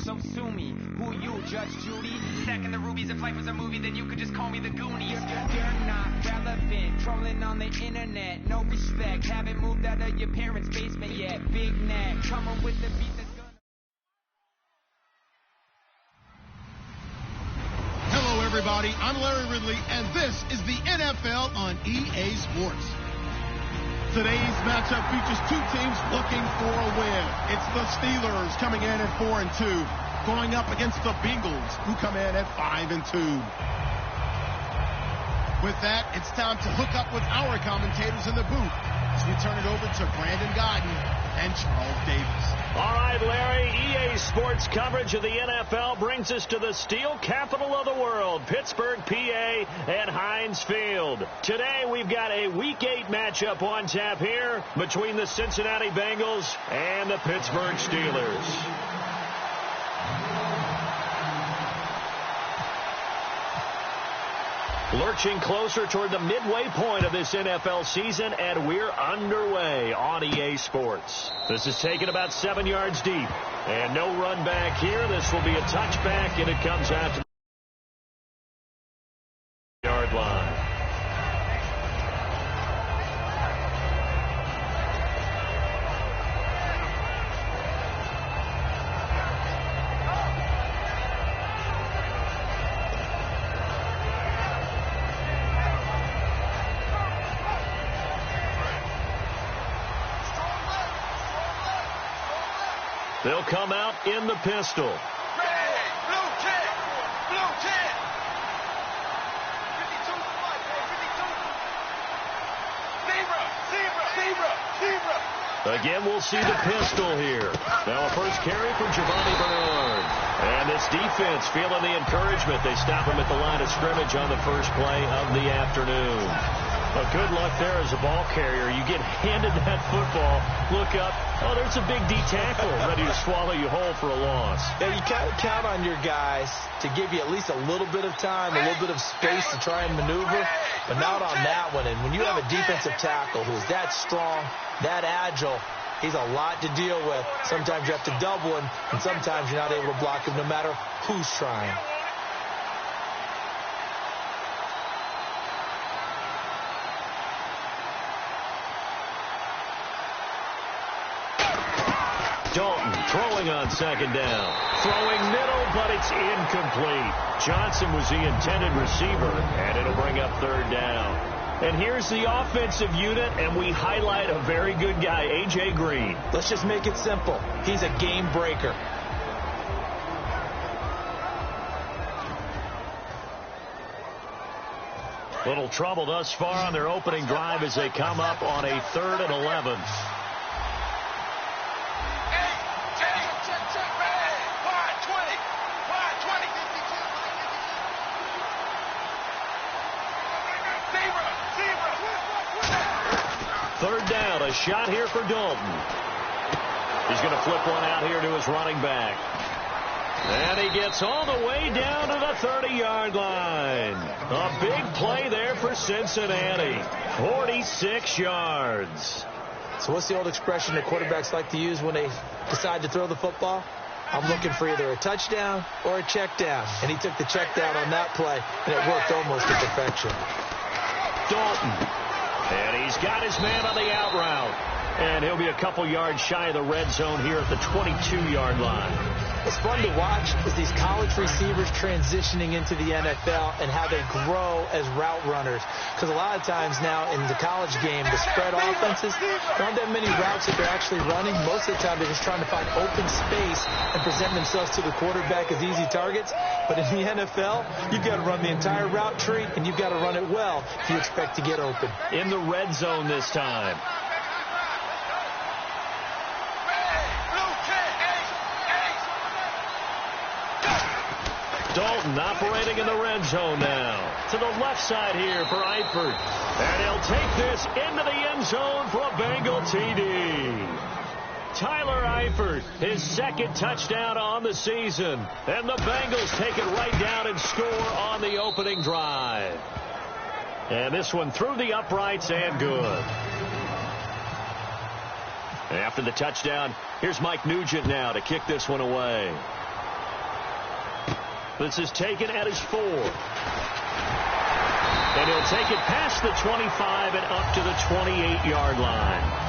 so sue me. Who you, Judge Judy? Stacking the rubies. If life was a movie, then you could just call me the Goonies. You're not relevant, trolling on the internet. No respect, haven't moved out of your parents' basement yet. Big neck, coming with the beat that's gonna... Hello, everybody. I'm Larry Ridley, and this is the NFL on EA Sports. Today's matchup features two teams looking for a win. It's the Steelers coming in at 4-2, going up against the Bengals, who come in at 5-2. With that, it's time to hook up with our commentators in the booth as we turn it over to Brandon Godden and Charles Davis. All right, Larry, EA Sports coverage of the NFL brings us to the steel capital of the world, Pittsburgh, PA, and Heinz Field. Today, we've got a Week 8 matchup on tap here between the Cincinnati Bengals and the Pittsburgh Steelers. Lurching closer toward the midway point of this NFL season, and we're underway on EA Sports. This is taken about 7 yards deep, and no run back here. This will be a touchback, and it comes out to the yard line. They'll come out in the pistol. Red, blue 10, blue 10. 52 to 1, 52. Zebra. Again, we'll see the pistol here. Now a first carry from Giovanni Bernard. And this defense feeling the encouragement. They stop him at the line of scrimmage on the first play of the afternoon. But good luck there as a ball carrier. You get handed that football, look up, oh, there's a big D tackle ready to swallow you whole for a loss. Yeah, you kind of count on your guys to give you at least a little bit of time, a little bit of space to try and maneuver, but not on that one. And when you have a defensive tackle who's that strong, that agile, he's a lot to deal with. Sometimes you have to double him, and sometimes you're not able to block him no matter who's trying. Dalton throwing on second down. Throwing middle, but it's incomplete. Johnson was the intended receiver, and it'll bring up third down. And here's the offensive unit, and we highlight a very good guy, A.J. Green. Let's just make it simple. He's a game breaker. Little trouble thus far on their opening drive as they come up on a 3rd and 11. Third down, a shot here for Dalton. He's going to flip one out here to his running back. And he gets all the way down to the 30-yard line. A big play there for Cincinnati. 46 yards. So what's the old expression that quarterbacks like to use when they decide to throw the football? I'm looking for either a touchdown or a check down. And he took the check down on that play, and it worked almost to perfection. Dalton. And he's got his man on the out route. And he'll be a couple yards shy of the red zone here at the 22-yard line. What's fun to watch is these college receivers transitioning into the NFL and how they grow as route runners. Because a lot of times now in the college game, the spread offenses, there aren't that many routes that they're actually running. Most of the time, they're just trying to find open space and present themselves to the quarterback as easy targets. But in the NFL, you've got to run the entire route tree, and you've got to run it well if you expect to get open. In the red zone this time. Dalton operating in the red zone now. To the left side here for Eifert. And he'll take this into the end zone for a Bengal TD. Tyler Eifert, his second touchdown on the season. And the Bengals take it right down and score on the opening drive. And this one through the uprights and good. After the touchdown, here's Mike Nugent now to kick this one away. This is taken at his 4. And he'll take it past the 25 and up to the 28-yard line.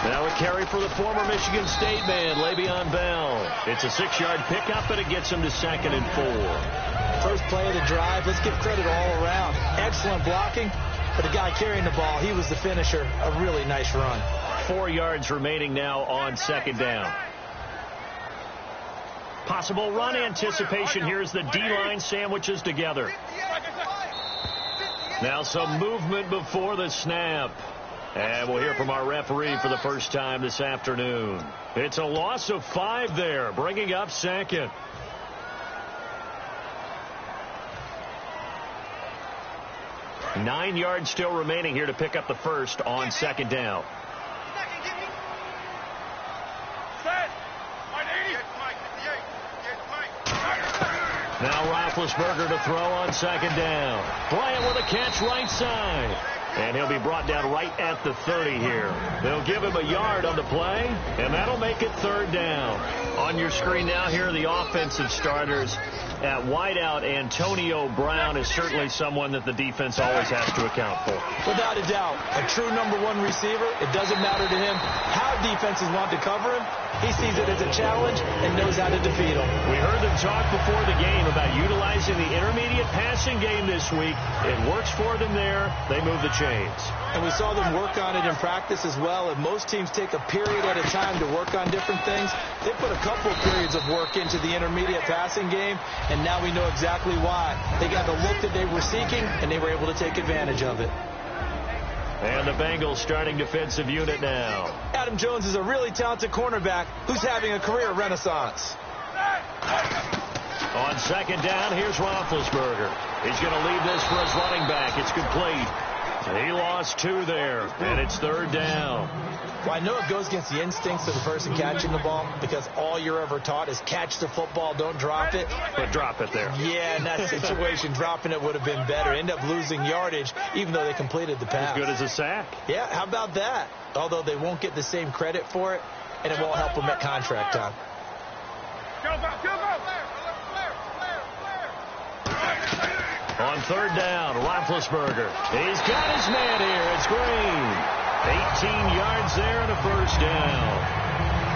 Now a carry for the former Michigan State man, Le'Veon Bell. It's a 6-yard pickup, and it gets him to 2nd and 4. First play of the drive, let's give credit all around. Excellent blocking, but the guy carrying the ball, he was the finisher. A really nice run. 4 yards remaining now on 2nd down. Possible run anticipation here as the D-line sandwiches together. Now some movement before the snap. And we'll hear from our referee for the first time this afternoon. It's a loss of 5 there, bringing up 2nd. Nine yards still remaining here to pick up the first on 2nd down. Now Roethlisberger to throw on 2nd down. Bryant with a catch right side. And he'll be brought down right at the 30 here. They'll give him a yard on the play, and that'll make it 3rd down. On your screen now, here are the offensive starters. At wideout, Antonio Brown is certainly someone that the defense always has to account for. Without a doubt, a true number 1 receiver. It doesn't matter to him how defenses want to cover him. He sees it as a challenge and knows how to defeat them. We heard them talk before the game about utilizing the intermediate passing game this week. It works for them there. They move the chains. And we saw them work on it in practice as well. And most teams take a period at a time to work on different things. They put a couple of periods of work into the intermediate passing game, and now we know exactly why. They got the look that they were seeking, and they were able to take advantage of it. And the Bengals starting defensive unit now. Adam Jones is a really talented cornerback who's having a career renaissance. On 2nd down, here's Roethlisberger. He's going to leave this for his running back. It's complete. He lost 2 there, and it's 3rd down. Well, I know it goes against the instincts of the person catching the ball because all you're ever taught is catch the football, don't drop it. But drop it there. Yeah, in that situation, dropping it would have been better. End up losing yardage, even though they completed the pass. As good as a sack. Yeah, how about that? Although they won't get the same credit for it, and it won't help them at contract time. On 3rd down, Roethlisberger. He's got his man here. It's Green. 18 yards there and a 1st down.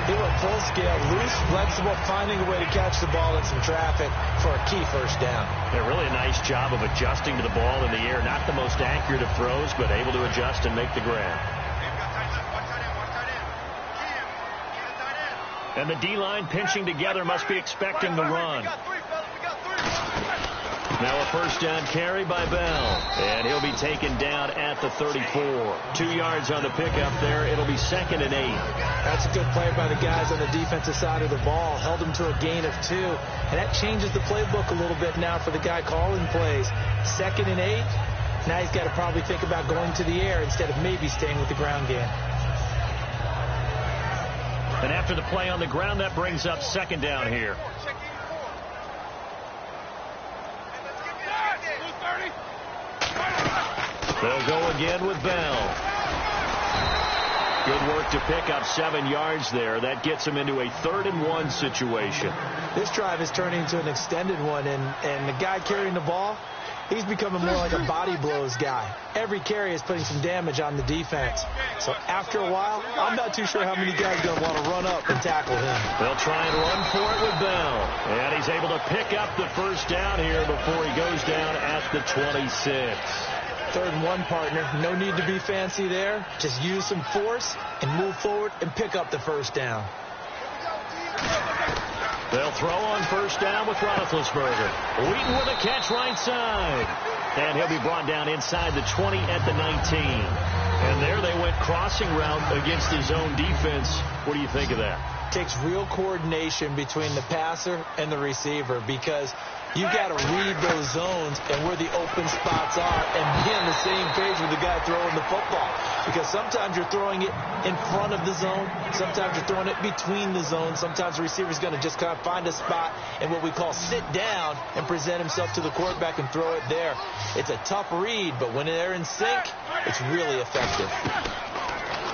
He went full scale, loose, flexible, finding a way to catch the ball in some traffic for a key 1st down. Yeah, really a nice job of adjusting to the ball in the air. Not the most accurate of throws, but able to adjust and make the grab. And the D-line pinching together must be expecting the run. Now a 1st down carry by Bell. And he'll be taken down at the 34. 2 yards on the pickup there. It'll be 2nd and 8. That's a good play by the guys on the defensive side of the ball. Held him to a gain of 2. And that changes the playbook a little bit now for the guy calling plays. 2nd and 8. Now he's got to probably think about going to the air instead of maybe staying with the ground game. And after the play on the ground, that brings up 2nd down here. They'll go again with Bell. Good work to pick up 7 yards there. That gets him into a 3rd and 1 situation. This drive is turning into an extended one, and the guy carrying the ball, he's becoming more like a body blows guy. Every carry is putting some damage on the defense. So after a while, I'm not too sure how many guys are going to want to run up and tackle him. They'll try and run for it with Bell. And he's able to pick up the 1st down here before he goes down at the 26. 3rd and 1, partner. No need to be fancy there. Just use some force and move forward and pick up the 1st down. They'll throw on 1st down with Roethlisberger. Wheaton with a catch right side. And he'll be brought down inside the 20 at the 19. And there they went crossing route against his own defense. What do you think of that? takes real coordination between the passer and the receiver, because you've got to read those zones and where the open spots are and be on the same page with the guy throwing the football. Because sometimes you're throwing it in front of the zone. Sometimes you're throwing it between the zones. Sometimes the receiver's going to just kind of find a spot and what we call sit down and present himself to the quarterback and throw it there. It's a tough read, but when they're in sync, it's really effective.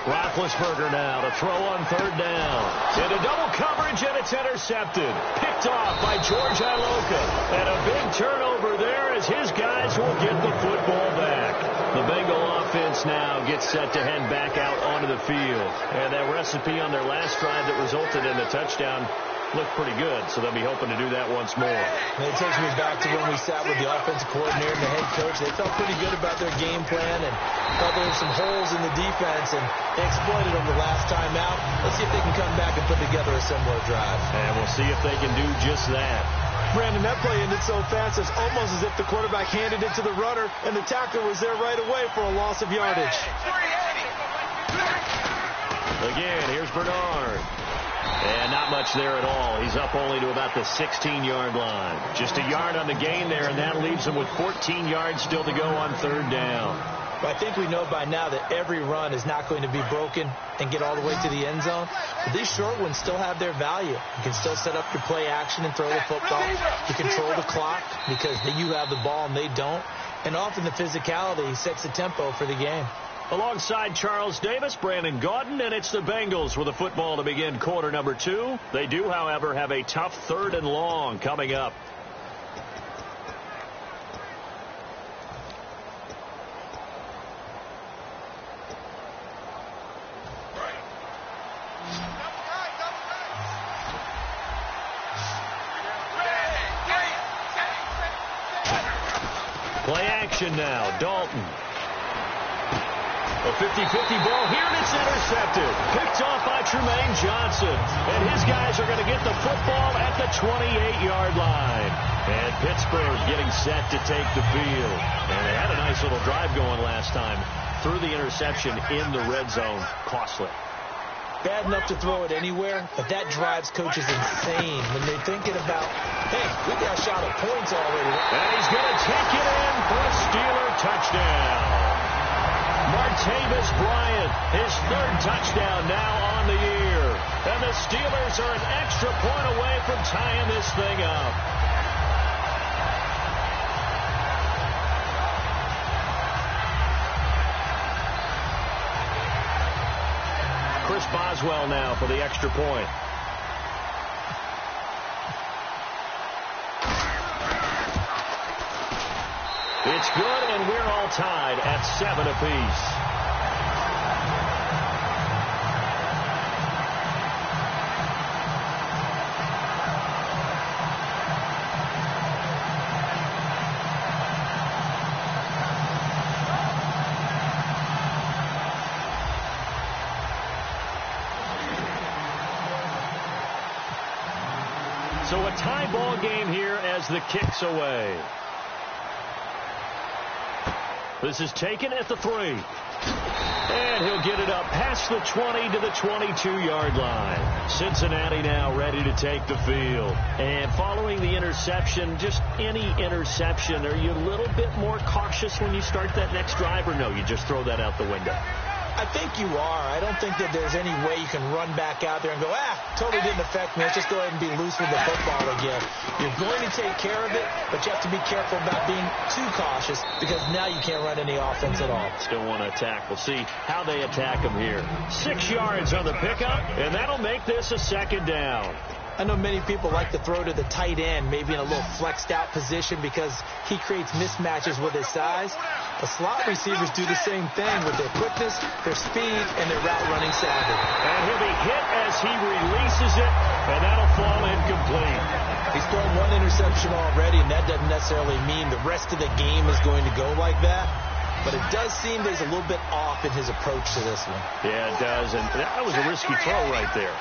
Roethlisberger now to throw on third down. Into double coverage, and it's intercepted. Picked off by George Iloka. And a big turnover there as his guys will get the football back. The Bengal offense now gets set to head back out onto the field. And that recipe on their last drive that resulted in the touchdown looked pretty good, so they'll be hoping to do that once more. And it takes me back to when we sat with the offensive coordinator and the head coach. They felt pretty good about their game plan and felt there were some holes in the defense, and they exploited them the last time out. Let's see if they can come back and put together a similar drive. And we'll see if they can do just that. Brandon, that play ended so fast, it's almost as if the quarterback handed it to the runner, and the tackler was there right away for a loss of yardage. Again, here's Bernard. And not much there at all. He's up only to about the 16-yard line. Just a yard on the gain there, and that leaves him with 14 yards still to go on third down. But I think we know by now that every run is not going to be broken and get all the way to the end zone. But these short ones still have their value. You can still set up your play action and throw the football. You control the clock because you have the ball and they don't. And often the physicality sets the tempo for the game. Alongside Charles Davis, Brandon Gaudin, and it's the Bengals with the football to begin quarter number 2. They do, however, have a tough third and long coming up. Play action now, Dalton. A 50-50 ball here, and it's intercepted. Picked off by Tremaine Johnson. And his guys are going to get the football at the 28-yard line. And Pittsburgh getting set to take the field. And they had a nice little drive going last time. Threw the interception in the red zone. Costly. Bad enough to throw it anywhere, but that drives coaches insane when they're thinking about, hey, we got a shot at points already. And he's going to take it in for a Steeler touchdown. Martavis Bryant, his third touchdown now on the year. And the Steelers are an extra point away from tying this thing up. Chris Boswell now for the extra point. It's good, and we're all tied at 7 apiece. So a tie ball game here as the kick's away. This is taken at the 3. And he'll get it up past the 20 to the 22-yard line. Cincinnati now ready to take the field. And following the interception, just any interception, are you a little bit more cautious when you start that next drive, or no, you just throw that out the window? I think you are. I don't think that there's any way you can run back out there and go, totally didn't affect me. Let's just go ahead and be loose with the football again. You're going to take care of it, but you have to be careful about being too cautious because now you can't run any offense at all. Still want to attack. We'll see how they attack them here. 6 yards on the pickup, and that'll make this a second down. I know many people like to throw to the tight end, maybe in a little flexed out position because he creates mismatches with his size. The slot receivers do the same thing with their quickness, their speed, and their route running savvy. And he'll be hit as he releases it, and that'll fall incomplete. He's thrown one interception already, and that doesn't necessarily mean the rest of the game is going to go like that. But it does seem there's a little bit off in his approach to this one. Yeah, it does, and that was a risky throw right there.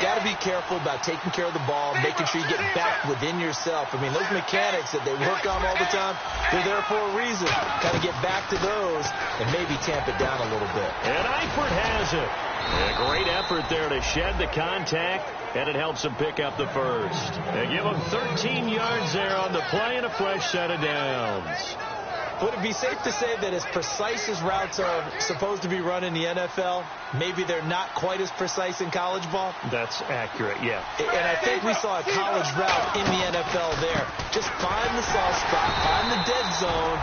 got to be careful about taking care of the ball, making sure you get back within yourself. I mean, those mechanics that they work on all the time, they're there for a reason. Got to get back to those and maybe tamp it down a little bit. And Eifert has it. A great effort there to shed the contact, and it helps him pick up the first. They give him 13 yards there on the play and a fresh set of downs. Would it be safe to say that as precise as routes are supposed to be run in the NFL, maybe they're not quite as precise in college ball? That's accurate, yeah. And I think we saw a college route in the NFL there. Just find the soft spot, find the dead zone,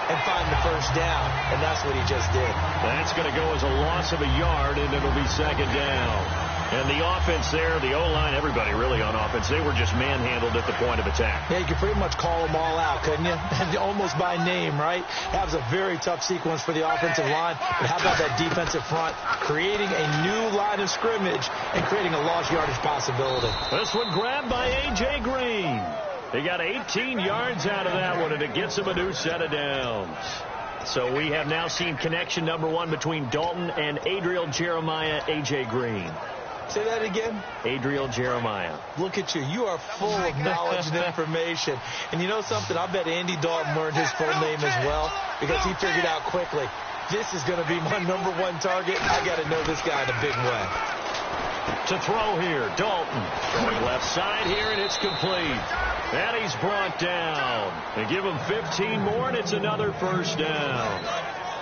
and find the first down. And that's what he just did. That's going to go as a loss of a yard, and it'll be second down. And the offense there, the O-line, everybody really on offense, they were just manhandled at the point of attack. Yeah, you could pretty much call them all out, couldn't you? Almost by name, right? That was a very tough sequence for the offensive line. But how about that defensive front creating a new line of scrimmage and creating a lost yardage possibility? This one grabbed by A.J. Green. They got 18 yards out of that one, and it gets them a new set of downs. So we have now seen connection number one between Dalton and Adriel Jeremiah, A.J. Green. Say that again. Adriel Jeremiah. Look at you. You are full of knowledge and information. And you know something? I bet Andy Dalton learned his full name as well because he figured out quickly, this is going to be my number one target. I got to know this guy in a big way. To throw here, Dalton. Throwing left side here, and it's complete. And he's brought down. They give him 15 more, and it's another first down.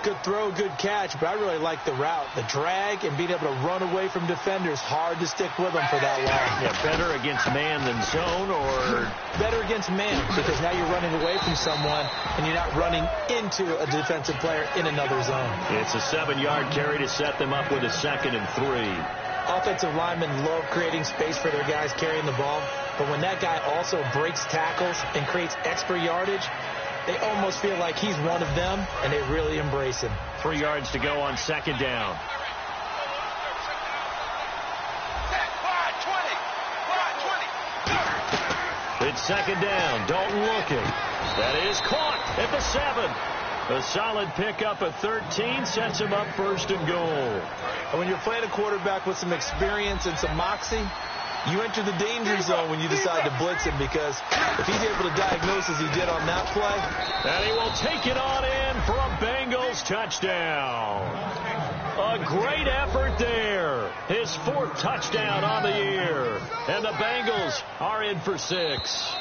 Good throw, good catch, but I really like the route. The drag and being able to run away from defenders, hard to stick with them for that long. Yeah, better against man than zone, or? Better against man, because now you're running away from someone, and you're not running into a defensive player in another zone. It's a 7-yard carry to set them up with a 2nd and 3. Offensive linemen love creating space for their guys carrying the ball, but when that guy also breaks tackles and creates extra yardage, they almost feel like he's one of them, and they really embrace him. 3 yards to go on second down. It's second down. Dalton looking. That is caught at the 7. A solid pickup at 13 sets him up first and goal. And when you're playing a quarterback with some experience and some moxie, you enter the danger zone when you decide to blitz him, because if he's able to diagnose as he did on that play. And he will take it on in for a Bengals touchdown. A great effort there. His 4th touchdown on the year. And the Bengals are in for 6.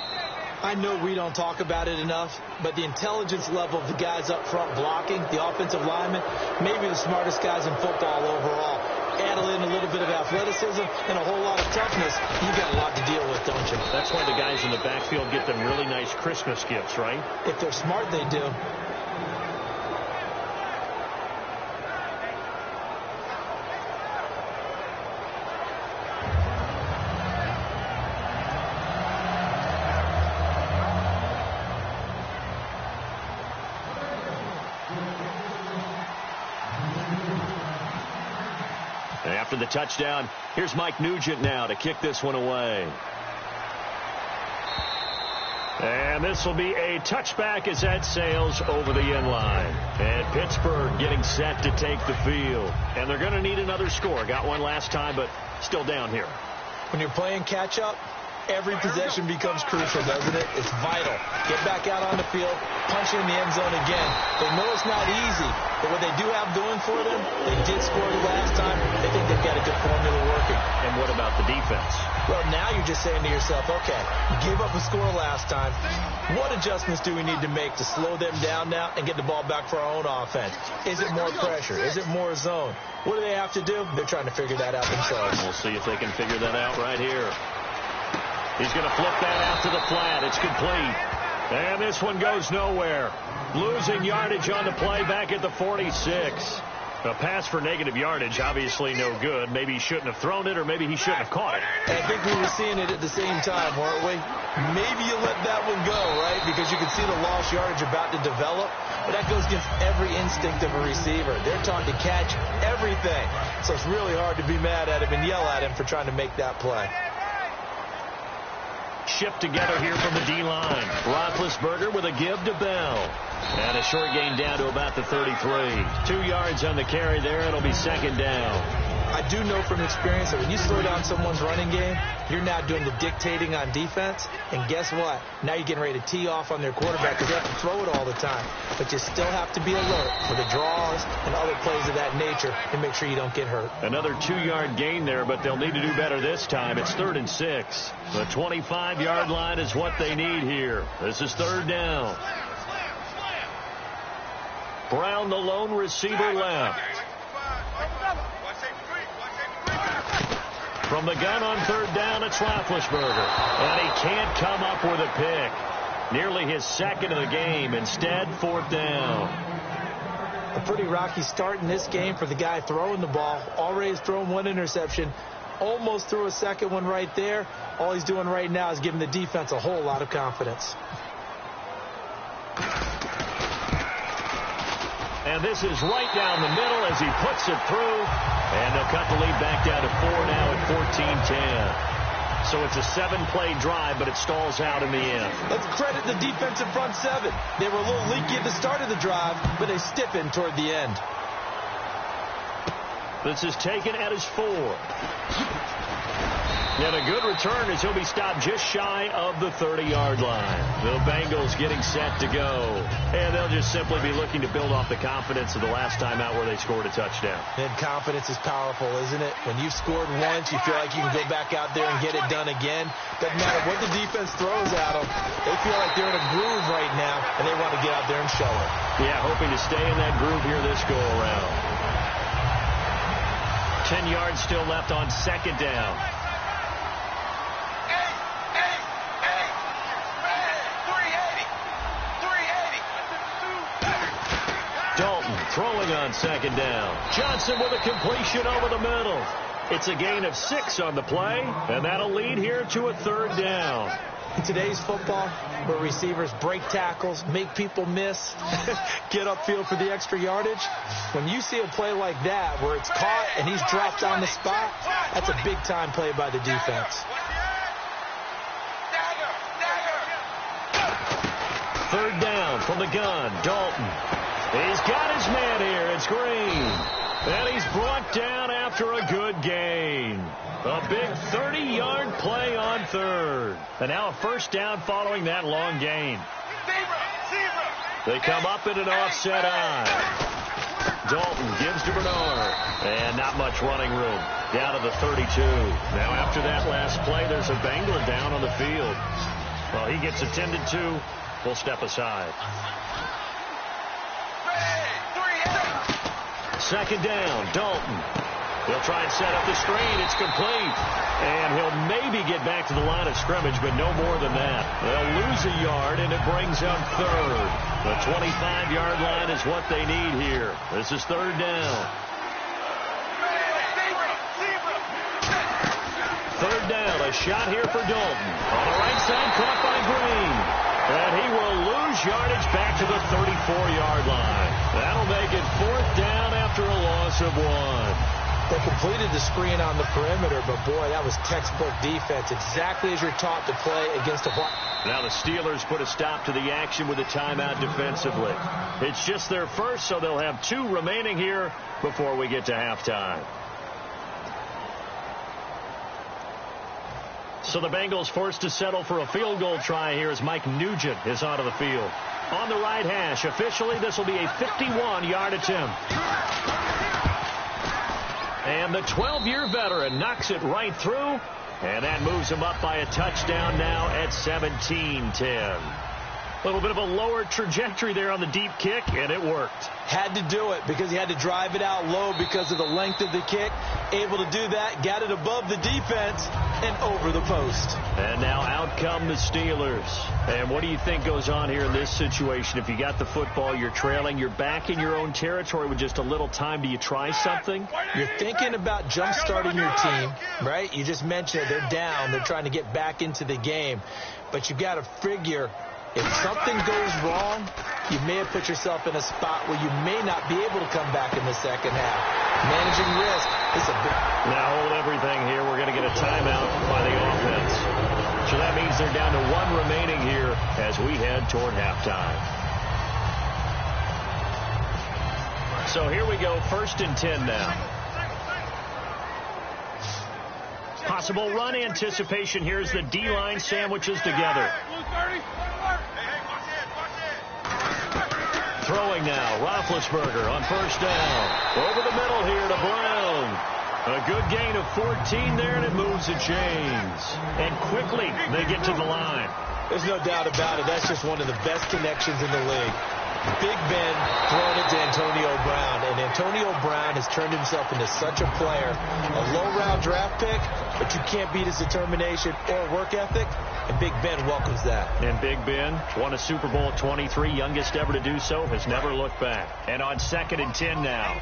I know we don't talk about it enough, but the intelligence level of the guys up front blocking, the offensive linemen, maybe the smartest guys in football overall. Add in a little bit of athleticism and a whole lot of toughness, you got a lot to deal with, don't you? That's why the guys in the backfield get them really nice Christmas gifts, right? If they're smart, they do. After the touchdown, here's Mike Nugent now to kick this one away. And this will be a touchback as that sails over the end line. And Pittsburgh getting set to take the field. And they're going to need another score. Got one last time, but still down here. When you're playing catch-up, every possession becomes crucial, doesn't it? It's vital. Get back out on the field, punch in the end zone again. They know it's not easy, but what they do have going for them, they did score the last time. They think they've got a good formula working. And what about the defense? Well, now you're just saying to yourself, okay, give up a score last time. What adjustments do we need to make to slow them down now and get the ball back for our own offense? Is it more pressure? Is it more zone? What do they have to do? They're trying to figure that out themselves. We'll see if they can figure that out right here. He's going to flip that out to the flat. It's complete. And this one goes nowhere. Losing yardage on the play back at the 46. A pass for negative yardage, obviously no good. Maybe he shouldn't have thrown it, or maybe he shouldn't have caught it. I think we were seeing it at the same time, weren't we? Maybe you let that one go, right? Because you can see the lost yardage about to develop. But that goes against every instinct of a receiver. They're taught to catch everything. So it's really hard to be mad at him and yell at him for trying to make that play. Shipped together here from the D-line. Roethlisberger with a give to Bell. And a short gain down to about the 33. 2 yards on the carry there. It'll be second down. I do know from experience that when you slow down someone's running game, you're now doing the dictating on defense. And guess what? Now you're getting ready to tee off on their quarterback because they have to throw it all the time. But you still have to be alert for the draws and other plays of that nature and make sure you don't get hurt. Another 2-yard gain there, but they'll need to do better this time. It's 3rd and 6. The 25-yard line is what they need here. This is 3rd down. Brown, the lone receiver, left. From the gun on 3rd down, it's Roethlisberger. And he can't come up with a pick. Nearly his 2nd of the game. Instead, 4th down. A pretty rocky start in this game for the guy throwing the ball. Already has thrown 1 interception. Almost threw a 2nd one right there. All he's doing right now is giving the defense a whole lot of confidence. And this is right down the middle as he puts it through. And they'll cut the lead back down to 4 now at 14-10. So it's a 7-play drive, but it stalls out in the end. Let's credit the defensive front 7. They were a little leaky at the start of the drive, but they stiffened toward the end. This is taken at his 4. And a good return as he'll be stopped just shy of the 30-yard line. The Bengals getting set to go. And they'll just simply be looking to build off the confidence of the last time out where they scored a touchdown. And confidence is powerful, isn't it? When you've scored once, you feel like you can go back out there and get it done again. Doesn't matter what the defense throws at them. They feel like they're in a groove right now, and they want to get out there and show it. Yeah, hoping to stay in that groove here this go-around. 10 yards still left on 2nd down. Throwing on 2nd down. Johnson with a completion over the middle. It's a gain of 6 on the play, and that'll lead here to a 3rd down. In today's football, where receivers break tackles, make people miss, get upfield for the extra yardage, when you see a play like that where it's caught and he's dropped on the spot, that's a big-time play by the defense. 3rd down from the gun. Dalton. He's got his man here. It's Green. And he's brought down after a good gain. A big 30-yard play on 3rd. And now a 1st down following that long gain. They come up in an offset eye. Dalton gives to Bernard. And not much running room. Down to the 32. Now after that last play, there's a Bengals down on the field. Well, he gets attended to. We'll step aside. 2nd down, Dalton. He'll try and set up the screen. It's complete. And he'll maybe get back to the line of scrimmage, but no more than that. They'll lose a yard, and it brings up 3rd. The 25-yard line is what they need here. This is 3rd down. 3rd down, a shot here for Dalton. On the right side, caught by Green. And he will lose yardage back to the 34-yard line. That'll make it 4th down after a loss of 1. They completed the screen on the perimeter, but boy, that was textbook defense. Exactly as you're taught to play against a... Now the Steelers put a stop to the action with a timeout defensively. It's just their first, so they'll have 2 remaining here before we get to halftime. So the Bengals forced to settle for a field goal try here as Mike Nugent is onto the field. On the right hash, officially this will be a 51-yard attempt. And the 12-year veteran knocks it right through, and that moves him up by a touchdown now at 17-10. A little bit of a lower trajectory there on the deep kick, and it worked. Had to do it because he had to drive it out low because of the length of the kick. Able to do that, got it above the defense and over the post. And now out come the Steelers. And what do you think goes on here in this situation? If you got the football, you're trailing, you're back in your own territory with just a little time. Do you try something? You're thinking about jump-starting your team, right? You just mentioned it. They're down. They're trying to get back into the game. But you got to figure... if something goes wrong, you may have put yourself in a spot where you may not be able to come back in the second half. Managing risk is a big... Now hold everything here. We're going to get a timeout by the offense. So that means they're down to 1 remaining here as we head toward halftime. So here we go, 1st and 10 now. Possible run anticipation here as the D-line sandwiches together. Throwing now, Roethlisberger on first down. Over the middle here to Brown. A good gain of 14 there, and it moves the chains. And quickly, they get to the line. There's no doubt about it. That's just one of the best connections in the league. Big Ben throwing it to Antonio Brown, and Antonio Brown has turned himself into such a player. A low-round draft pick, but you can't beat his determination or work ethic, and Big Ben welcomes that. And Big Ben won a Super Bowl at 23, youngest ever to do so, has never looked back. And on 2nd and 10 now.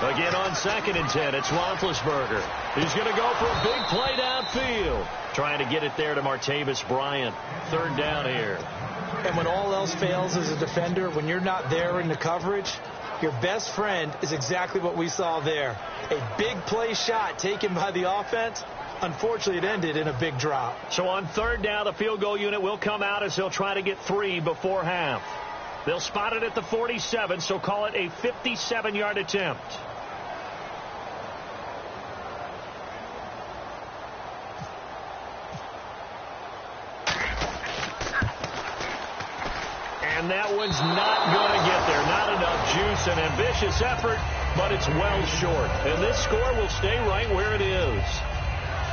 Again on 2nd and 10, it's Roethlisberger. He's going to go for a big play downfield. Trying to get it there to Martavis Bryant. 3rd down here. And when all else fails as a defender, when you're not there in the coverage, your best friend is exactly what we saw there. A big play shot taken by the offense. Unfortunately, it ended in a big drop. So on 3rd down, the field goal unit will come out as they'll try to get 3 before half. They'll spot it at the 47, so call it a 57-yard attempt. And that one's not going to get there. Not enough juice. An ambitious effort, but it's well short. And this score will stay right where it is.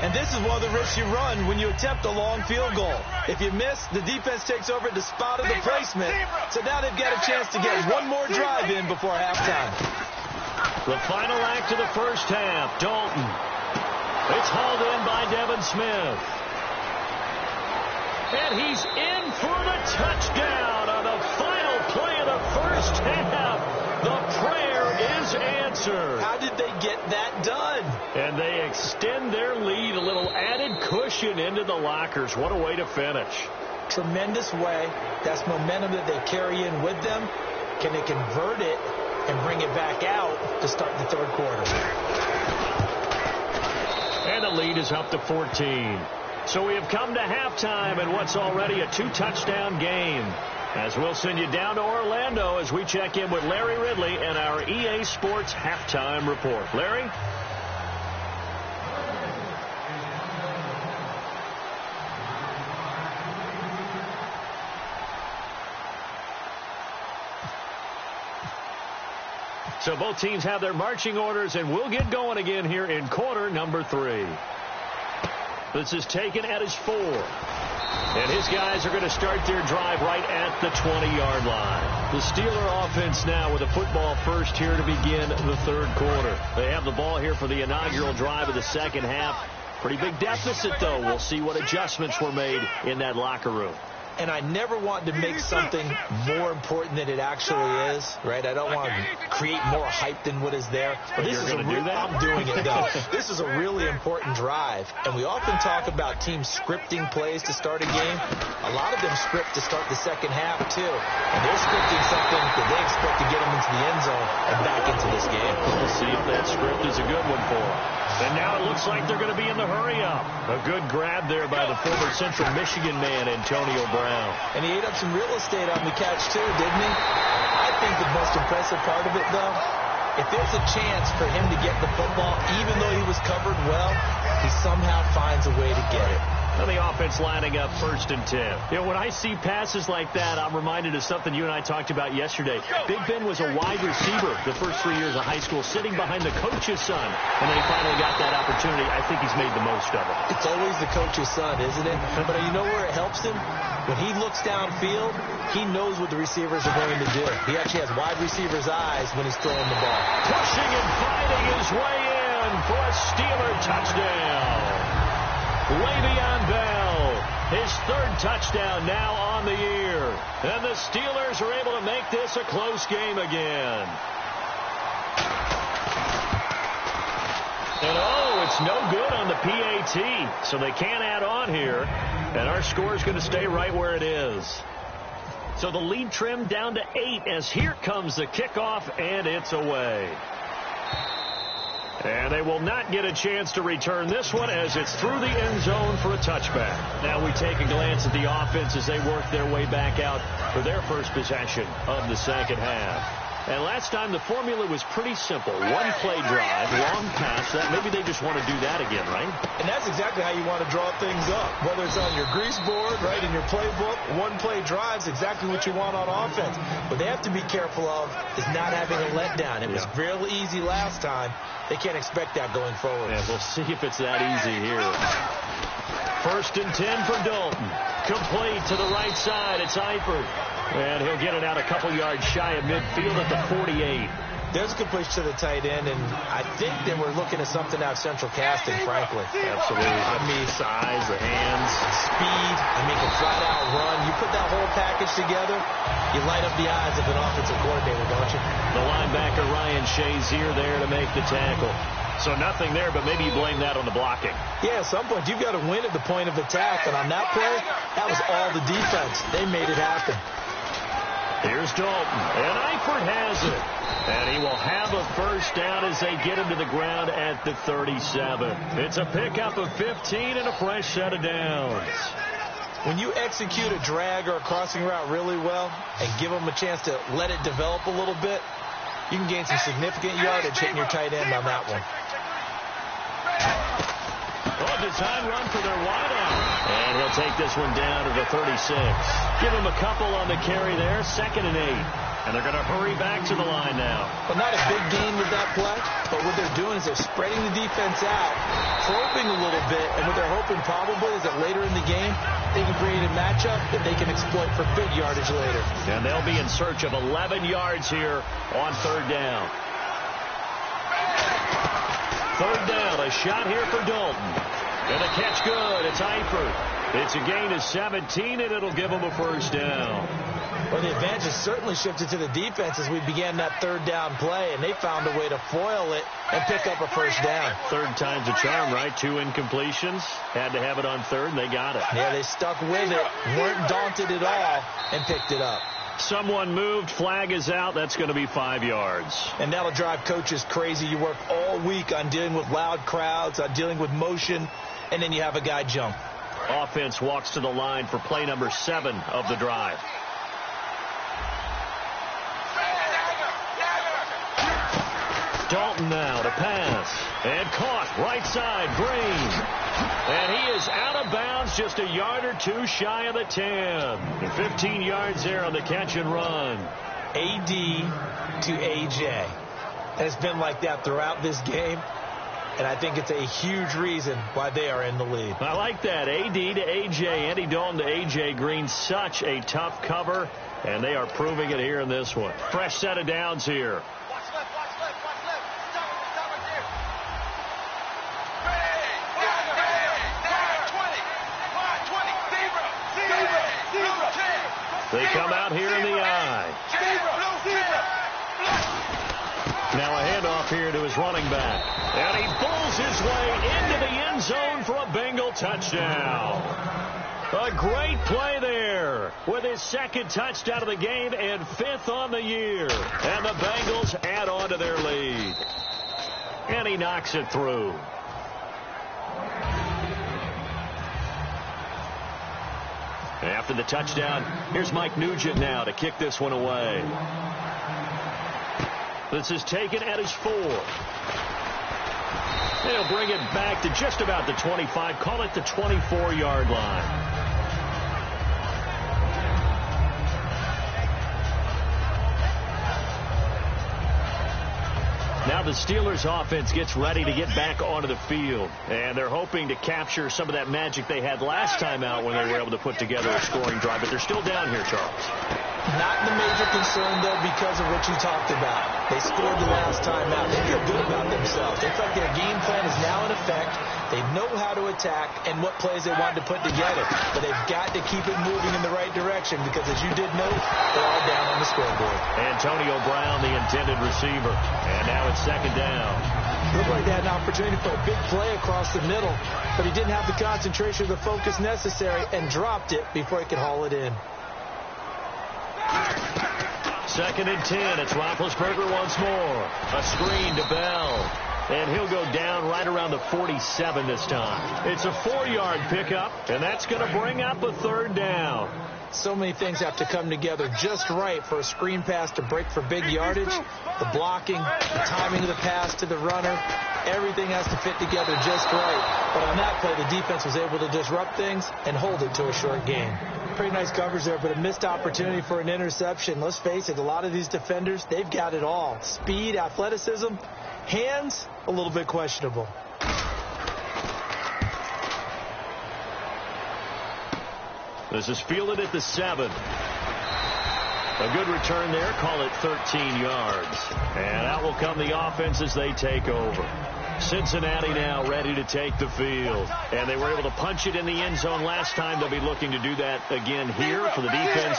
And this is one of the risks you run when you attempt a long field goal. If you miss, the defense takes over at the spot of the placement. So now they've got a chance to get one more drive in before halftime. The final act of the first half. Dalton. It's hauled in by Devin Smith. And he's in for the touchdown on the final play of the first half. The prayer is answered. How did they get that done? And they extend their lead, a little added cushion into the lockers. What a way to finish. Tremendous way. That's momentum that they carry in with them. Can they convert it and bring it back out to start the 3rd quarter? And the lead is up to 14. So we have come to halftime in what's already a 2-touchdown game. As we'll send you down to Orlando as we check in with Larry Ridley and our EA Sports Halftime Report. Larry? So both teams have their marching orders, and we'll get going again here in quarter number 3. This is taken at his 4. And his guys are going to start their drive right at the 20-yard line. The Steeler offense now with a football first here to begin the 3rd quarter. They have the ball here for the inaugural drive of the 2nd half. Pretty big deficit, though. We'll see what adjustments were made in that locker room. And I never want to make something more important than it actually is, right? I don't want to create more hype than what is there. But this is I'm doing it, though. This is a really important drive. And we often talk about teams scripting plays to start a game. A lot of them script to start the 2nd half, too. And they're scripting something that they expect to get them into the end zone and back into this game. We'll see if that script is a good one for them. And now it looks like they're going to be in the hurry-up. A good grab there by the former Central Michigan man, Antonio Brown. And he ate up some real estate on the catch, too, didn't he? I think the most impressive part of it, though, if there's a chance for him to get the football, even though he was covered well, he somehow finds a way to get it. And the offense lining up 1st and 10. You know, when I see passes like that, I'm reminded of something you and I talked about yesterday. Big Ben was a wide receiver the first 3 years of high school, sitting behind the coach's son. And then he finally got that opportunity. I think he's made the most of it. It's always the coach's son, isn't it? But you know where it helps him? When he looks downfield, he knows what the receivers are going to do. He actually has wide receivers' eyes when he's throwing the ball. Pushing and fighting his way in for a Steeler touchdown. Le'Veon Bell, his 3rd touchdown now on the year. And the Steelers are able to make this a close game again. And it's no good on the PAT, so they can't add on here. And our score is going to stay right where it is. So the lead trimmed down to 8 as here comes the kickoff, and it's away. And they will not get a chance to return this one as it's through the end zone for a touchback. Now we take a glance at the offense as they work their way back out for their first possession of the 2nd half. And last time the formula was pretty simple. One play drive, long pass. That maybe they just want to do that again, right? And that's exactly how you want to draw things up. Whether it's on your grease board, right, in your playbook, one play drive's exactly what you want on offense. What they have to be careful of is not having a letdown. It was real easy last time. They can't expect that going forward. Yeah, we'll see if it's that easy here. 1st and 10 for Dalton. Complete to the right side. It's Eifert. And he'll get it out a couple yards shy of midfield at the 48. There's a completion to the tight end, and I think that we're looking at something out of central casting, frankly. Absolutely. I mean, size, the hands. Speed. I mean, can flat-out run. You put that whole package together, you light up the eyes of an offensive coordinator, don't you? The linebacker, Ryan Shazier, there to make the tackle. So nothing there, but maybe you blame that on the blocking. Yeah, at some point, you've got to win at the point of attack, and on that play, that was all the defense. They made it happen. Here's Dalton, and Eifert has it. And he will have a first down as they get him to the ground at the 37. It's a pickup of 15 and a fresh set of downs. When you execute a drag or a crossing route really well and give them a chance to let it develop a little bit, you can gain some significant yardage hitting your tight end on that one. Oh, design run for their wideout. And he'll take this one down to the 36. Give him a couple on the carry there. 2nd and 8. And they're going to hurry back to the line now. Well, not a big gain with that play, but what they're doing is they're spreading the defense out, probing a little bit, and what they're hoping probably is that later in the game, they can create a matchup that they can exploit for big yardage later. And they'll be in search of 11 yards here on 3rd down. 3rd down, a shot here for Dalton. And a catch good. It's Eifert. It's a gain of 17, and it'll give them a first down. Well, the advantage has certainly shifted to the defense as we began that 3rd down play, and they found a way to foil it and pick up a first down. 3rd time's a charm, right? 2 incompletions. Had to have it on 3rd, and they got it. Yeah, they stuck with it, weren't daunted at all, and picked it up. Someone moved. Flag is out. That's going to be 5 yards. And that'll drive coaches crazy. You work all week on dealing with loud crowds, on dealing with motion, and then you have a guy jump. Offense walks to the line for play number 7 of the drive. Dalton now to pass. And caught right side. Green. And he is out of bounds just a yard or two shy of the 10. And 15 yards there on the catch and run. AD to AJ. And it's been like that throughout this game. And I think it's a huge reason why they are in the lead. I like that. AD to AJ. Andy Dalton to AJ Green. Such a tough cover. And they are proving it here in this one. Fresh set of downs here. They come out here in the eye. Now a handoff here to his running back. And he pulls his way into the end zone for a Bengal touchdown. A great play there with his 2nd touchdown of the game and 5th on the year. And the Bengals add on to their lead. And he knocks it through. After the touchdown, here's Mike Nugent now to kick this one away. This is taken at his 4. They'll bring it back to just about the 25, call it the 24-yard line. Now the Steelers offense gets ready to get back onto the field. And they're hoping to capture some of that magic they had last time out when they were able to put together a scoring drive. But they're still down here, Charles. Not the major concern, though, because of what you talked about. They scored the last time out. They feel good about themselves. They feel like their game plan is now in effect. They know how to attack and what plays they want to put together. But they've got to keep it moving in the right direction because, as you did note, they're all down on the scoreboard. Antonio Brown, the intended receiver. And now it's 2nd down. Looked like they had an opportunity for a big play across the middle, but he didn't have the concentration or the focus necessary and dropped it before he could haul it in. 2nd and 10. It's Roethlisberger once more. A screen to Bell. And he'll go down right around the 47 this time. It's a 4-yard pickup, and that's going to bring up a 3rd down. So many things have to come together just right for a screen pass to break for big yardage. The blocking, the timing of the pass to the runner, everything has to fit together just right. But on that play, the defense was able to disrupt things and hold it to a short gain. Pretty nice coverage there, but a missed opportunity for an interception. Let's face it, a lot of these defenders, they've got it all. Speed, athleticism, hands, a little bit questionable. This is fielded at the 7. A good return there. Call it 13 yards. And out will come the offense as they take over. Cincinnati now ready to take the field. And they were able to punch it in the end zone last time. They'll be looking to do that again here for the defense.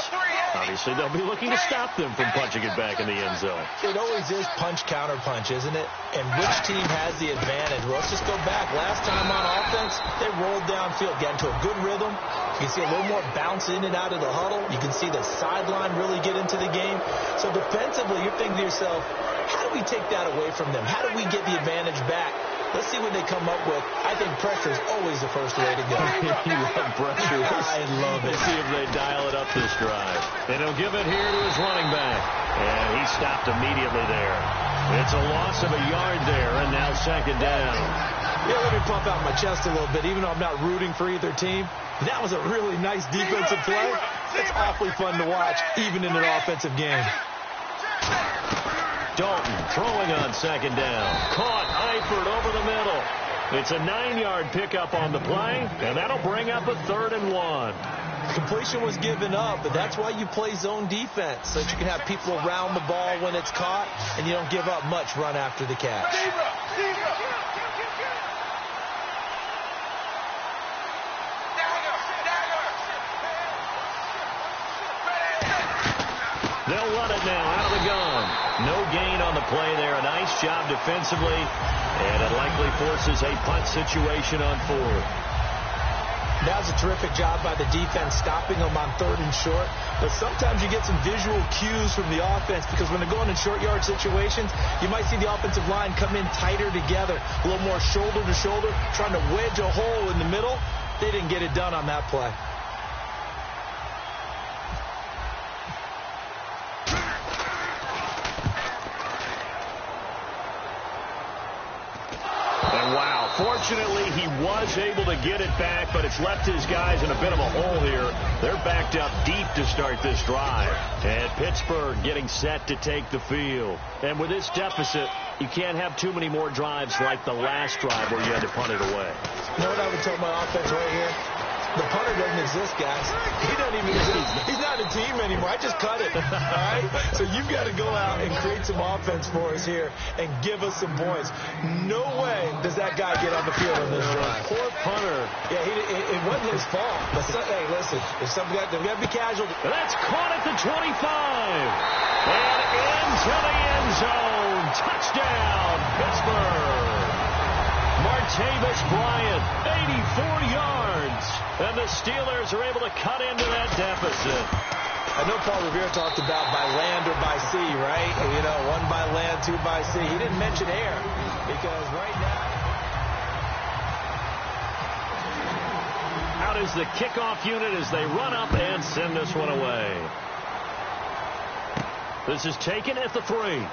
Obviously, they'll be looking to stop them from punching it back in the end zone. It always is punch-counter punch, isn't it? And which team has the advantage? Well, let's just go back. Last time on offense, they rolled downfield, got into a good rhythm. You can see a little more bounce in and out of the huddle. You can see the sideline really get into the game. So defensively, you're thinking to yourself, how do we take that away from them? How do we get the advantage back? Let's see what they come up with. I think pressure is always the first way to go. You love pressure. I love it. Let's see if they dial it up this drive. And he'll give it here to his running back. And he stopped immediately there. It's a loss of a yard there, and now second down. Yeah, let me pump out my chest a little bit. Even though I'm not rooting for either team, that was a really nice defensive play. It's awfully fun to watch, even in an offensive game. Dalton throwing on second down. Caught Eifert over the middle. It's a 9-yard pickup on the play, and that'll bring up a 3rd and 1. Completion was given up, but that's why you play zone defense, so that you can have people around the ball when it's caught, and you don't give up much run after the catch. They'll run it now out of the gun. No gain on the play there. A nice job defensively, and it likely forces a punt situation on 4th. That was a terrific job by the defense stopping them on 3rd and short. But sometimes you get some visual cues from the offense, because when they're going in short yard situations, you might see the offensive line come in tighter together, a little more shoulder to shoulder, trying to wedge a hole in the middle. They didn't get it done on that play. Fortunately, he was able to get it back, but it's left his guys in a bit of a hole here. They're backed up deep to start this drive. And Pittsburgh getting set to take the field. And with this deficit, you can't have too many more drives like the last drive where you had to punt it away. You know what I would tell my offense right here? The punter doesn't exist, guys. He doesn't even exist. He's not a team anymore. I just cut it. All right? So you've got to go out and create some offense for us here and give us some points. No way does that guy get on the field on this drive. Poor punter. Yeah, it wasn't his fault. But hey, listen, if something got to be casual. That's caught at the 25. And into the end zone. Touchdown, Pittsburgh. Martavis Bryant, 84 yards. And the Steelers are able to cut into that deficit. I know Paul Revere talked about by land or by sea, right? You know, 1 by land, 2 by sea. He didn't mention air, because right now... Out is the kickoff unit as they run up and send this one away. This is taken at the 3.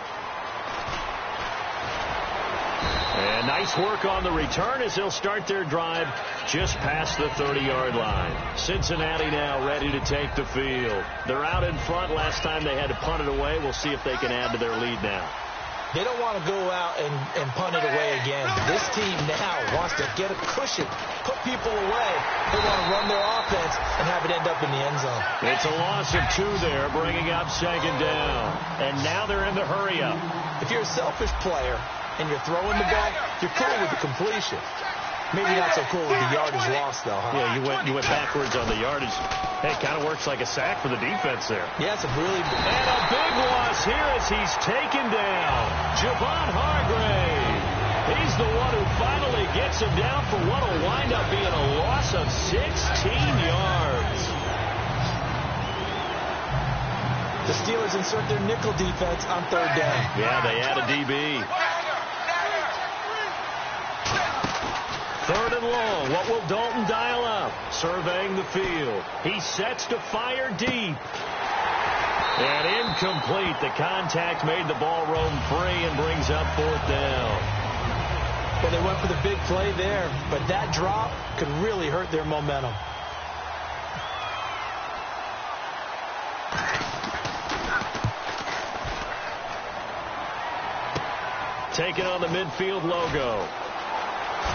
And nice work on the return as they'll start their drive just past the 30-yard line. Cincinnati now ready to take the field. They're out in front. Last time they had to punt it away. We'll see if they can add to their lead now. They don't want to go out and punt it away again. This team now wants to get a cushion, put people away. They want to run their offense and have it end up in the end zone. It's a loss of 2 there, bringing up second down. And now they're in the hurry up. If you're a selfish player and you're throwing the ball, you're cool with the completion. Maybe not so cool with the yardage loss, though, huh? Yeah, you went backwards on the yardage. Hey, it kind of works like a sack for the defense there. Yeah, it's a really... And a big loss here as he's taken down. Javon Hargrave. He's the one who finally gets him down for what will wind up being a loss of 16 yards. The Steelers insert their nickel defense on 3rd down. Yeah, they add a DB. Third and long. What will Dalton dial up? Surveying the field. He sets to fire deep. And incomplete. The contact made the ball roam free and brings up fourth down. Well, they went for the big play there, but that drop could really hurt their momentum. Taking on the midfield logo.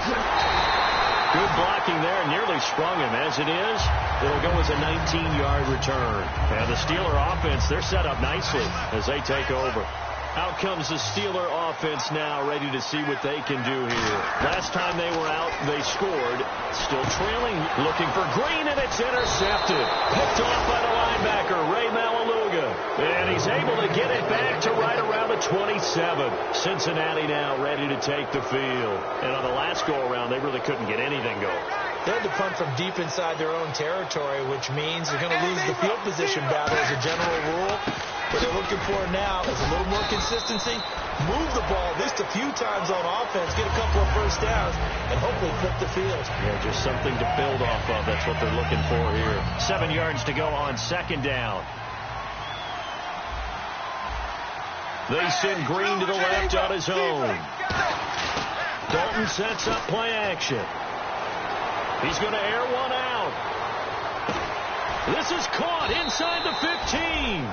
Good blocking there, nearly sprung him. As it is, it'll go as a 19-yard return. And the Steeler offense, they're set up nicely as they take over. Out comes the Steeler offense now, ready to see what they can do here. Last time they were out, they scored. Still trailing, looking for Green, and it's intercepted. Picked off by the linebacker, Ray Malaluga. And he's able to get it back to right around the 27. Cincinnati now ready to take the field. And on the last go-around, they really couldn't get anything going. They had to punt from deep inside their own territory, which means they're going to lose the field position battle as a general rule. What they're looking for now is a little more consistency, move the ball at least a few times on offense, get a couple of first downs, and hopefully flip the field. Yeah, just something to build off of. That's what they're looking for here. 7 yards to go on second down. They send Green to the left on his own. Dalton sets up play action. He's going to air one out. This is caught inside the 15.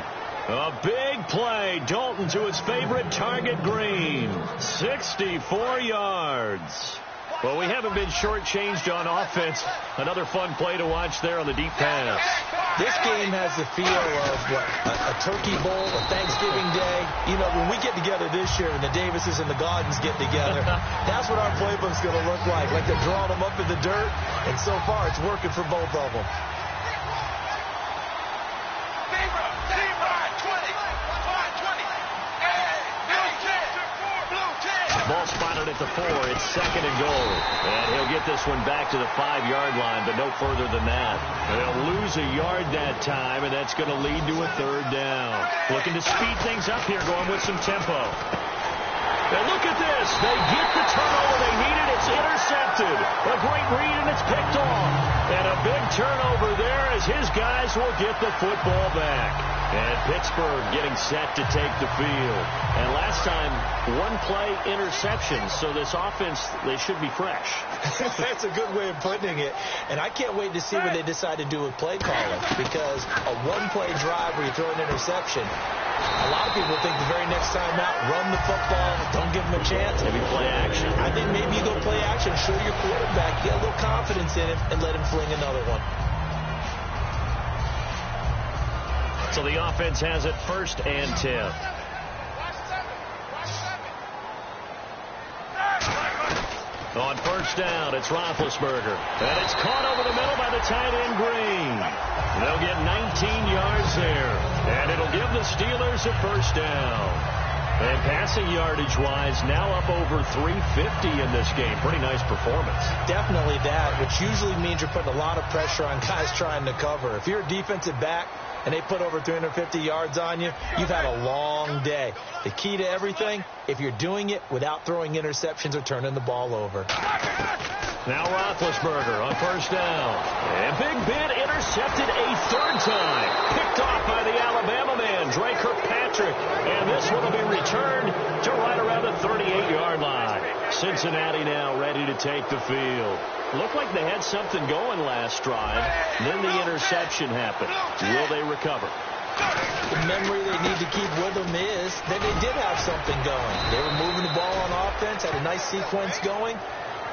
A big play. Dalton to his favorite target, Green. 64 yards. Well, we haven't been shortchanged on offense. Another fun play to watch there on the deep pass. This game has the feel of what, a turkey bowl, a Thanksgiving day. You know, when we get together this year and the Davises and the Gaudens get together, that's what our playbook's going to look like. Like they're drawing them up in the dirt, and so far it's working for both of them. Ball spotted at the 4. It's second and goal. And he'll get this one back to the 5-yard line, but no further than that. They'll lose a yard that time, and that's going to lead to a third down. Looking to speed things up here, going with some tempo. And look at this. They get the turnover they needed. It's intercepted. A great read, and it's picked off. And a big turnover there as his guys will get the football back. And Pittsburgh getting set to take the field. And last time, one play interception. So this offense, they should be fresh. That's a good way of putting it. And I can't wait to see what they decide to do with play calling. Because a one-play drive where you throw an interception, a lot of people think the very next time out, run the football, don't give them a chance. Maybe play action. I think maybe you go play action, show your quarterback, get a little confidence in it, and let him fling another one. So the offense has it 1st and 10. On 1st down, it's Roethlisberger. And it's caught over the middle by the tight end, Green. They'll get 19 yards there. And it'll give the Steelers a 1st down. And passing yardage-wise, now up over 350 in this game. Pretty nice performance. Definitely that, which usually means you're putting a lot of pressure on guys trying to cover. If you're a defensive back and they put over 350 yards on you, you've had a long day. The key to everything, if you're doing it without throwing interceptions or turning the ball over. Now Roethlisberger on 1st down. And Big Ben intercepted a 3rd time. Picked off by the Alabama man, Dre Kirkpatrick. And this one will be returned to right around the 38-yard line. Cincinnati now ready to take the field. Looked like they had something going last drive. Then the interception happened. Will they recover? The memory they need to keep with them is that they did have something going. They were moving the ball on offense, had a nice sequence going.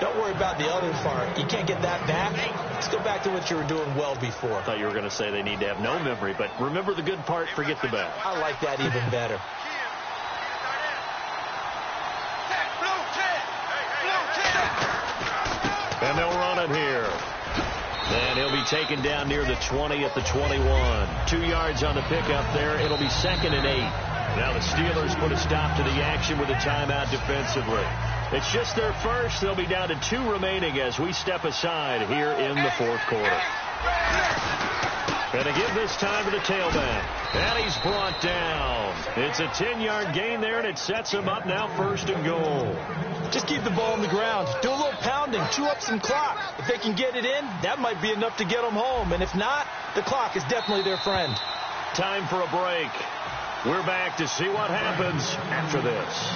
Don't worry about the other part. You can't get that back. Let's go back to what you were doing well before. I thought you were going to say they need to have no memory, but remember the good part, forget the bad. I like that even better. And they'll run it here. And he'll be taken down near the 20 at the 21. 2 yards on the pickup there. It'll be 2nd and 8. Now the Steelers put a stop to the action with a timeout defensively. It's just their first. They'll be down to 2 remaining as we step aside here in the 4th quarter. And they give this time to the tailback. And he's brought down. It's a 10-yard gain there, and it sets him up now 1st and goal. Just keep the ball on the ground. Do a little pounding. Chew up some clock. If they can get it in, that might be enough to get them home. And if not, the clock is definitely their friend. Time for a break. We're back to see what happens after this.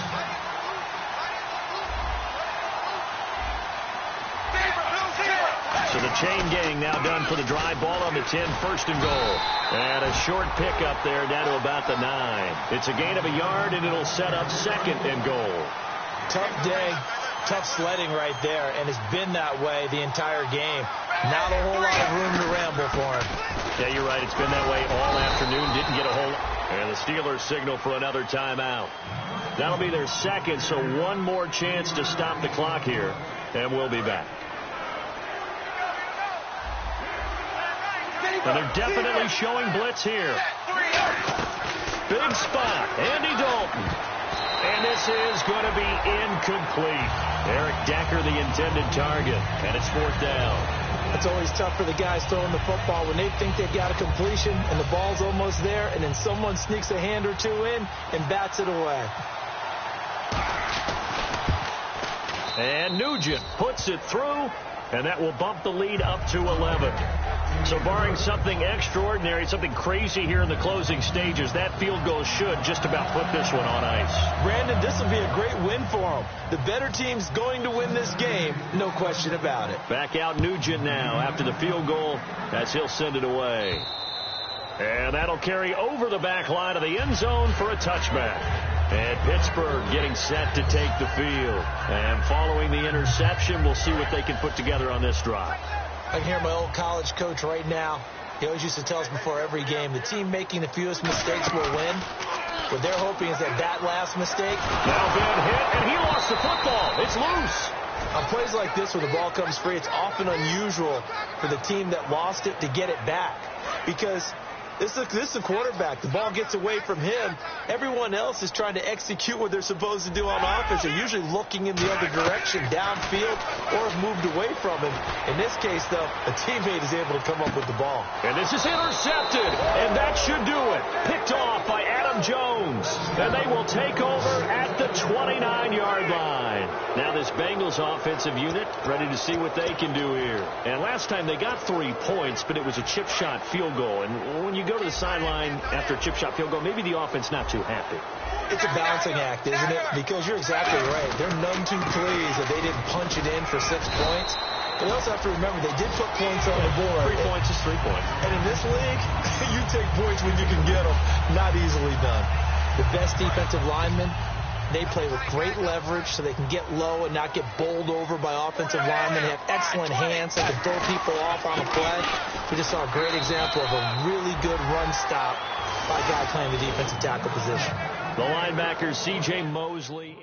So the chain gang now done for the drive. Ball on the 10, 1st and goal. And a short pickup there down to about the 9. It's a gain of a yard, and it'll set up 2nd and goal. Tough day, tough sledding right there, and it's been that way the entire game. Not a whole lot of room to ramble for him. Yeah, you're right. It's been that way all afternoon. Didn't get a whole... And the Steelers signal for another timeout. That'll be their 2nd, so one more chance to stop the clock here, and we'll be back. And they're definitely showing blitz here. Big spot, Andy Dalton. And this is going to be incomplete. Eric Decker, the intended target, and it's 4th down. It's always tough for the guys throwing the football when they think they've got a completion and the ball's almost there, and then someone sneaks a hand or two in and bats it away. And Nugent puts it through, and that will bump the lead up to 11. So barring something extraordinary, something crazy here in the closing stages, that field goal should just about put this one on ice. Brandon, this will be a great win for them. The better team's going to win this game, no question about it. Back out Nugent now after the field goal as he'll send it away. And that'll carry over the back line of the end zone for a touchback. And Pittsburgh getting set to take the field. And following the interception, we'll see what they can put together on this drive. I can hear my old college coach right now. He always used to tell us before every game, the team making the fewest mistakes will win. What they're hoping is that last mistake. Now been hit, and he lost the football. It's loose. On plays like this where the ball comes free, it's often unusual for the team that lost it to get it back. Because this is a quarterback. The ball gets away from him. Everyone else is trying to execute what they're supposed to do on offense. They're usually looking in the other direction, downfield, or have moved away from him. In this case, though, a teammate is able to come up with the ball. And this is intercepted, and that should do it. Picked off by Adam Jones. And they will take over at the 29-yard line. Now this Bengals offensive unit ready to see what they can do here. And last time they got 3 points, but it was a chip shot field goal. And when you go to the sideline after a chip shot field goal, maybe the offense not too happy. It's a balancing act, isn't it? Because you're exactly right. They're none too pleased that they didn't punch it in for 6 points. But you also have to remember they did put points on the board. 3 points is 3 points. And in this league, you take points when you can get them. Not easily done. The best defensive linemen, they play with great leverage so they can get low and not get bowled over by offensive linemen. They have excellent hands. They can throw people off on a play. We just saw a great example of a really good run stop by a guy playing the defensive tackle position. The linebacker, C.J. Mosley.